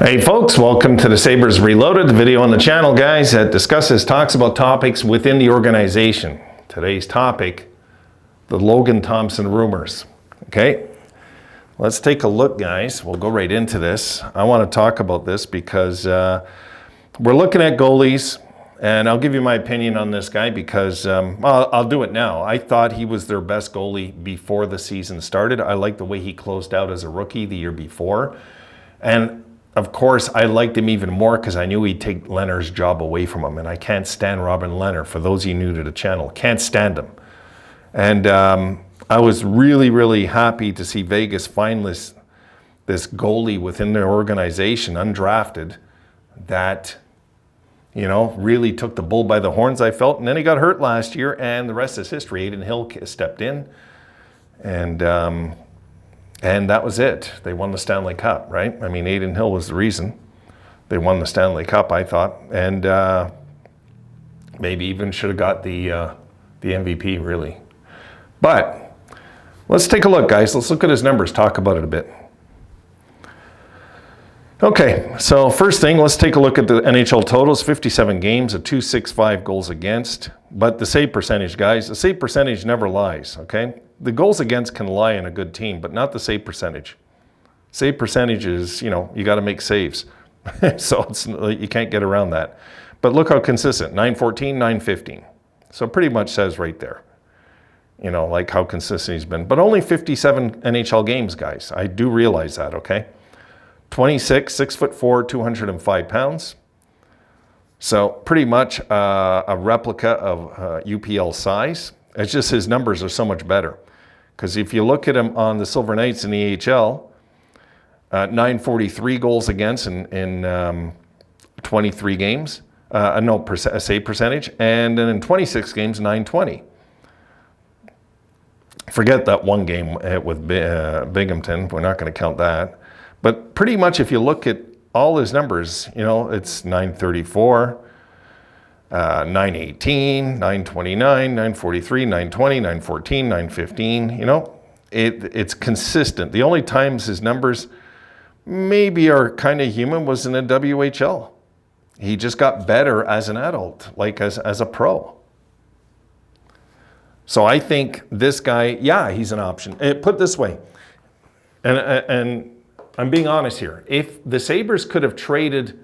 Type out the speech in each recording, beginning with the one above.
Hey folks, welcome to the Sabres Reloaded, the video on the channel, guys, that talks about topics within the organization. Today's topic, the Logan Thompson rumors. Okay, let's take a look, guys. We'll go right into this. I want to talk about this because we're looking at goalies, and I'll give you my opinion on this guy because, I'll do it now. I thought he was their best goalie before the season started. I liked the way he closed out as a rookie the year before. And of course, I liked him even more because I knew he'd take Leonard's job away from him. And I can't stand Robin Leonard. For those of you new to the channel, can't stand him. And I was really, really happy to see Vegas find this goalie within their organization, undrafted, that, you know, really took the bull by the horns, I felt. And then he got hurt last year, and the rest is history. Adin Hill stepped in, and that was it. They won the Stanley Cup, right? I mean, Adin Hill was the reason they won the Stanley Cup, I thought. And maybe even should have got the MVP, really. But let's take a look, guys. Let's look at his numbers, talk about it a bit. Okay, so first thing, let's take a look at the NHL totals. 57 games, a .265 goals against. But the save percentage, guys, the save percentage never lies, okay? The goals against can lie in a good team, but not the save percentage. Save percentage is, you know, you got to make saves. So you can't get around that. But look how consistent, 914, 915. So pretty much says right there, you know, like how consistent he's been. But only 57 NHL games, guys. I do realize that, okay? 26, 6'4", 205 pounds. So pretty much a replica of UPL size. It's just his numbers are so much better. Because if you look at him on the Silver Knights in the AHL, 943 goals against in 23 games, save percentage, and then in 26 games, 920. Forget that one game with Binghamton. We're not going to count that. But pretty much if you look at all his numbers, you know, it's 934, 918, 929, 943, 920, 914, 915, you know, it's consistent. The only times his numbers maybe are kind of human was in the WHL. He just got better as an adult, like as a pro. So I think this guy, yeah, he's an option. Put it this way, and I'm being honest here. If the Sabres could have traded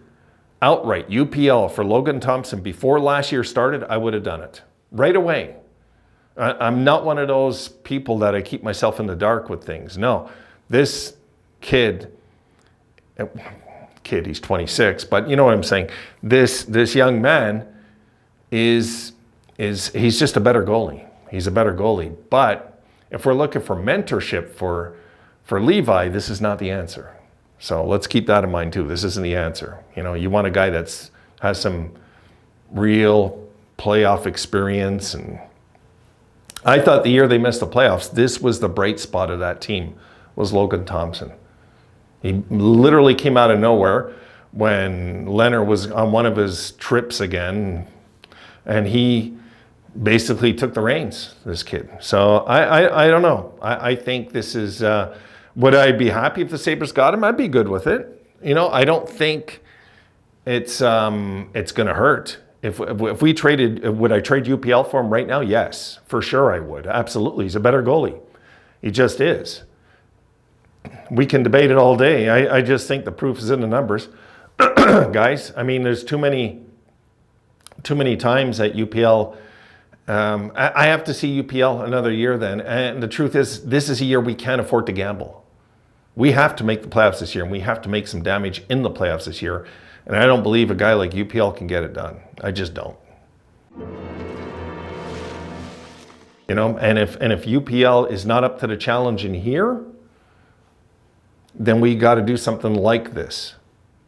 outright UPL for Logan Thompson before last year started, I would have done it right away. I'm not one of those people that I keep myself in the dark with things. No, this kid, he's 26, but you know what I'm saying. This young man he's just a better goalie. He's a better goalie. But if we're looking for mentorship for Levi, this is not the answer. So let's keep that in mind too. This isn't the answer. You know, you want a guy that's has some real playoff experience. And I thought the year they missed the playoffs, this was the bright spot of that team, was Logan Thompson. He literally came out of nowhere when Leonard was on one of his trips again, and he basically took the reins, this kid. So I don't know. I think this is... would I be happy if the Sabres got him? I'd be good with it. You know, I don't think it's going to hurt. If we traded, would I trade UPL for him right now? Yes, for sure I would. Absolutely. He's a better goalie. He just is. We can debate it all day. I just think the proof is in the numbers. Guys, I mean, there's too many times that UPL... I have to see UPL another year then. And the truth is, this is a year we can't afford to gamble. We have to make the playoffs this year, and we have to make some damage in the playoffs this year. And I don't believe a guy like UPL can get it done. I just don't. You know, and if UPL is not up to the challenge in here, then we got to do something like this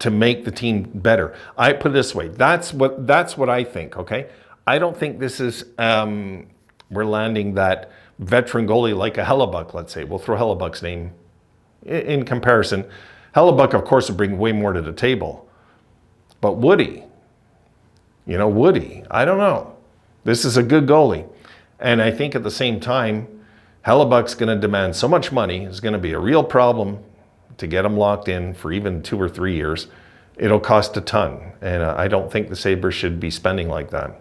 to make the team better. I put it this way. That's what I think, okay? I don't think this is, we're landing that veteran goalie like a Hellebuck, let's say. We'll throw Hellebuck's name in comparison. Hellebuck, of course, would bring way more to the table. But Woody, you know, I don't know. This is a good goalie. And I think at the same time, Hellebuck's going to demand so much money. It's going to be a real problem to get him locked in for even 2 or 3 years, it'll cost a ton. And I don't think the Sabres should be spending like that.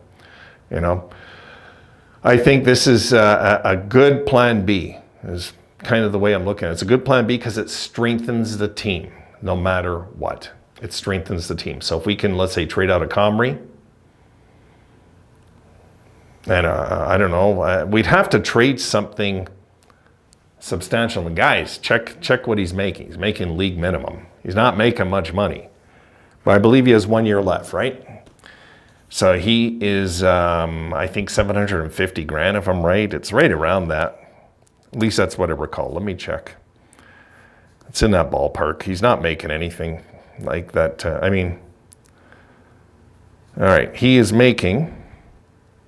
I think this is a good plan B, is kind of the way I'm looking at it. It's a good plan B because it strengthens the team no matter what. It strengthens the team. So if we can, let's say, trade out a Comrie, and I don't know, we'd have to trade something substantial. And guys, check what he's making. He's making league minimum. He's not making much money. But I believe he has 1 year left, right? So he is, I think, 750 grand, if I'm right. It's right around that. At least that's what I recall. Let me check. It's in that ballpark. He's not making anything like that. All right. He is making,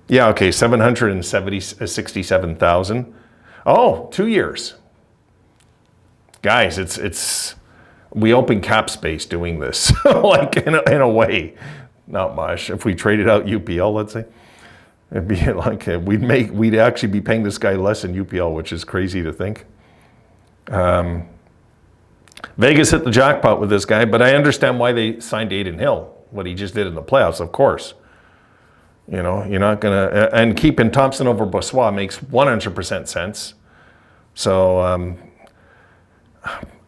767,000. Oh, 2 years. Guys, we open cap space doing this, like in a way. Not much. If we traded out UPL, let's say, it'd be like we'd actually be paying this guy less than UPL, which is crazy to think. Vegas hit the jackpot with this guy, but I understand why they signed Adin Hill, what he just did in the playoffs, of course. You're not gonna, and keeping Thompson over Brossoit makes 100% sense. So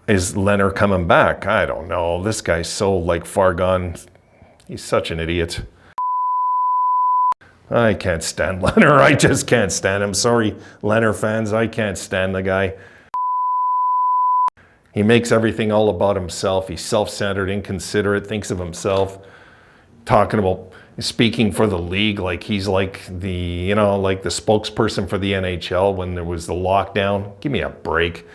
is Leonard coming back? I don't know. This guy's so far gone. He's such an idiot. I can't stand Leonard. I just can't stand him. Sorry, Leonard fans. I can't stand the guy. He makes everything all about himself. He's self-centered, inconsiderate, thinks of himself, talking about speaking for the league like he's like the spokesperson for the NHL when there was the lockdown. Give me a break.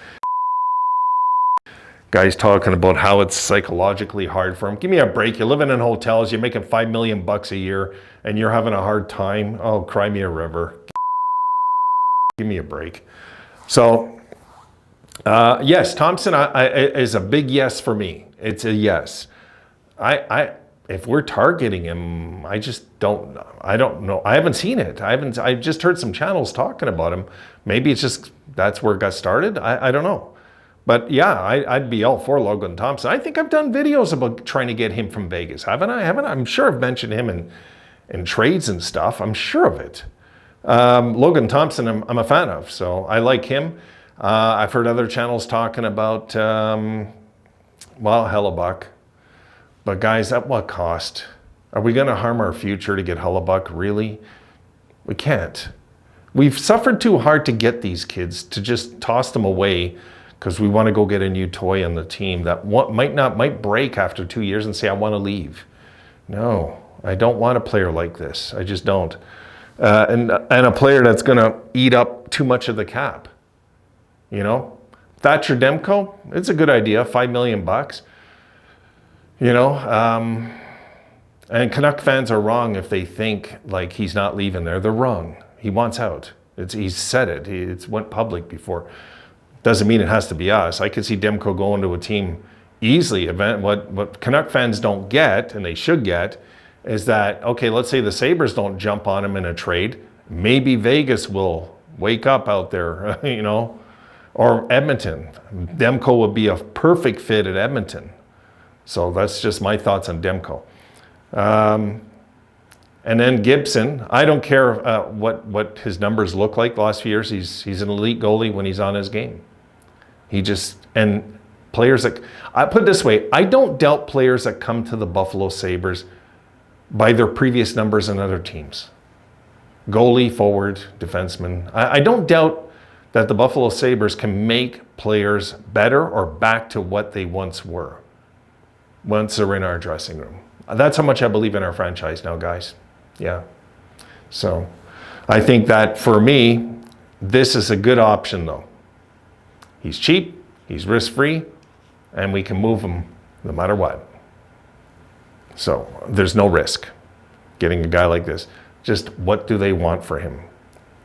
Guys talking about how it's psychologically hard for him. Give me a break. You're living in hotels. You're making $5 million a year, and you're having a hard time. Oh, cry me a river. Give me a break. So, yes, Thompson is a big yes for me. It's a yes. If we're targeting him, I don't know. I haven't seen it. I've just heard some channels talking about him. Maybe it's just that's where it got started. I don't know. But yeah, I'd be all for Logan Thompson. I think I've done videos about trying to get him from Vegas, haven't I? I'm sure I've mentioned him in trades and stuff. I'm sure of it. Logan Thompson, I'm a fan of, so I like him. I've heard other channels talking about, Hellebuck. But guys, at what cost? Are we going to harm our future to get Hellebuck? Really? We can't. We've suffered too hard to get these kids, to just toss them away because we want to go get a new toy on the team that might break after 2 years and say, I want to leave. No, I don't want a player like this. I just don't. And a player that's going to eat up too much of the cap. Thatcher Demko, it's a good idea, $5 million. And Canuck fans are wrong if they think like he's not leaving there. They're wrong. He wants out. He's said it. It's went public before. Doesn't mean it has to be us. I could see Demko going to a team easily. What Canuck fans don't get, and they should get, is that, okay, let's say the Sabres don't jump on him in a trade. Maybe Vegas will wake up out there, or Edmonton. Demko would be a perfect fit at Edmonton. So that's just my thoughts on Demko. And then Gibson, I don't care what his numbers look like the last few years. He's an elite goalie when he's on his game. And players that, I put it this way, I don't doubt players that come to the Buffalo Sabres by their previous numbers in other teams. Goalie, forward, defenseman. I don't doubt that the Buffalo Sabres can make players better or back to what they once were once they're in our dressing room. That's how much I believe in our franchise now, guys. Yeah. So I think that for me, this is a good option though. He's cheap, he's risk-free, and we can move him no matter what. So there's no risk getting a guy like this. Just what do they want for him?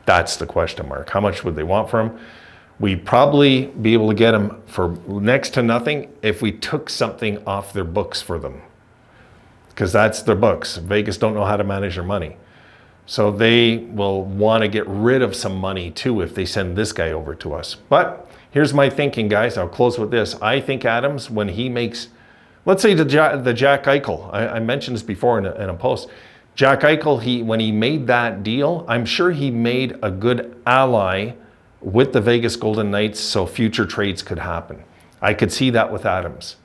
That's the question mark. How much would they want for him? We'd probably be able to get him for next to nothing if we took something off their books for them. Because that's their books. Vegas don't know how to manage their money. So they will want to get rid of some money too if they send this guy over to us. But here's my thinking, guys. I'll close with this. I think Adams, when he makes, let's say the Jack Eichel, I mentioned this before in a post. Jack Eichel, when he made that deal, I'm sure he made a good ally with the Vegas Golden Knights so future trades could happen. I could see that with Adams,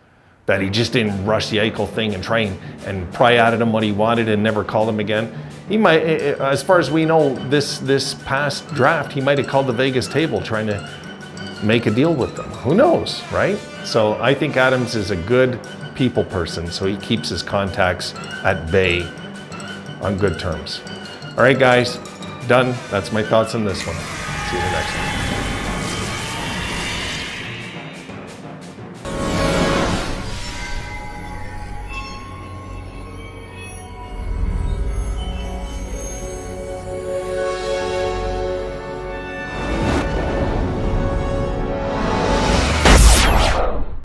that he just didn't rush the Eichel thing and try and pry out of him what he wanted and never call him again. He might, as far as we know, this past draft, he might have called the Vegas table trying to make a deal with them. Who knows, right? So I think Adams is a good people person, so he keeps his contacts at bay on good terms. All right, guys, done. That's my thoughts on this one. See you in the next one.